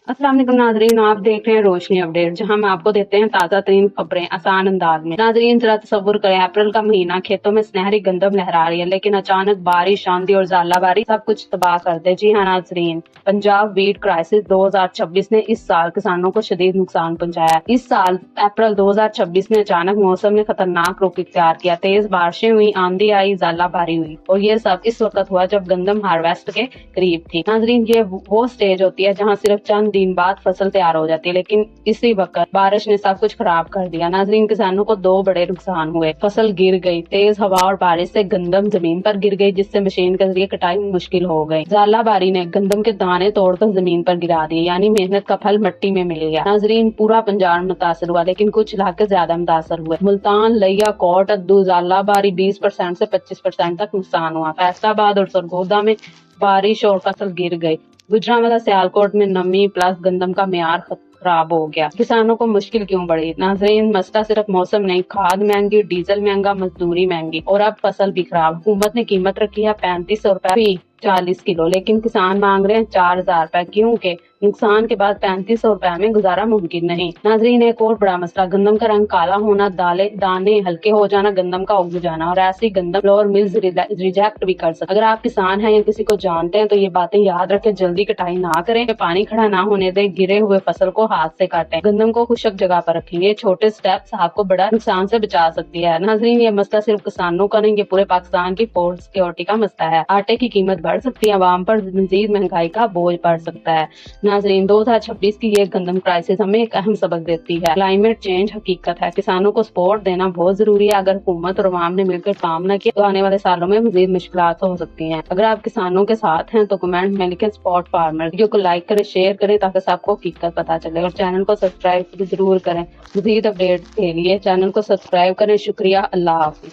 अस्सलाम वालेकुम नाजरीन, आप देख रहे हैं रोशनी अपडेट, जहां हम आपको देते हैं ताज़ा तरीन खबरें आसान अंदाज में। नाजरीन जरा तसव्वुर करें, अप्रैल का महीना, खेतों में सुनहरी गंदम लहरा रही है, लेकिन अचानक बारिश, आंधी और ज़ालाबारी सब कुछ तबाह कर दे। जी हाँ नाजरीन, पंजाब वीट क्राइसिस 2026 ने इस साल किसानों को शदीद नुकसान पहुंचाया। इस साल अप्रैल 2026 में अचानक मौसम ने खतरनाक रुख इख्तियार किया, तेज बारिशें हुई, आंधी आई, ज़ालाबारी हुई, और ये सब इस वक्त हुआ जब गंदम हार्वेस्ट के करीब थी। नाजरीन ये वो स्टेज होती है जहाँ सिर्फ चंद दिन बाद फसल तैयार हो जाती है, लेकिन इसी वक्त बारिश ने सब कुछ खराब कर दिया। नाजरीन किसानों को दो बड़े नुकसान हुए, फसल गिर गई, तेज हवा और बारिश से गंदम जमीन पर गिर गई, जिससे मशीन के जरिए कटाई मुश्किल हो गई। ज़ालाबारी ने गंदम के दाने तोड़कर जमीन पर गिरा दिए, यानी मेहनत का फल मिट्टी में मिल गया। नाजरीन पूरा पंजाब मुतासर हुआ, लेकिन कुछ इलाके ज्यादा मुतासर हुए। मुल्तान, लिया, कोट अद्दू, ज़ालाबारी 20% से 25% तक नुकसान हुआ। फैसलाबाद और सरगोदा में बारिश और फसल गिर गई। गुजरांवाला, सियालकोट में नमी प्लस गंदम का मेयार खराब हो गया। किसानों को मुश्किल क्यों बढ़ी? नाजरीन मसला सिर्फ मौसम नहीं, खाद महंगी, डीजल महंगा, मजदूरी महंगी और अब फसल भी खराब। हुकूमत ने कीमत रखी है 3500 रुपए 40 किलो, लेकिन किसान मांग रहे हैं 4000 रुपए, क्योंकि नुकसान के बाद 3500 रुपए में गुजारा मुमकिन नहीं। नाजरीन एक और बड़ा मसला, गंदम का रंग काला होना, दाने हल्के हो जाना, गंदम का उग जाना, और ऐसी गंदम फ्लोर मिल्स रिजेक्ट भी कर सकते। अगर आप किसान हैं या किसी को जानते हैं तो ये बातें याद रखें, जल्दी कटाई ना करें, पानी खड़ा ना होने दें, गिरे हुए फसल को हाथ से काटें, गंदम को खुशक जगह पर रखें। ये छोटे स्टेप्स आपको बड़ा नुकसान से बचा सकती है। नाजरीन ये मसला सिर्फ किसानों का नहीं, ये पूरे पाकिस्तान की फूड सिक्योरिटी का मसला है। आटे की कीमत बढ़ सकती है, आवाम पर मजीद महंगाई का बोझ पड़ सकता है। नाजरीन 2026 की ये गंदम क्राइसिस हमें एक अहम सबक देती है, क्लाइमेट चेंज हकीकत है, किसानों को सपोर्ट देना बहुत जरूरी है। अगर हुकूमत और आवाम ने मिलकर काम न किया तो आने वाले सालों में मजीद मुश्किलात हो सकती हैं। अगर आप किसानों के साथ हैं तो कमेंट में लिखें सपोर्ट फार्मर। वीडियो को लाइक करें, शेयर करें ताकि सबको हकीकत पता चले, और चैनल को सब्सक्राइब जरूर करें। मजीद अपडेट के लिए चैनल को सब्सक्राइब करें। शुक्रिया, अल्लाह हाफिज।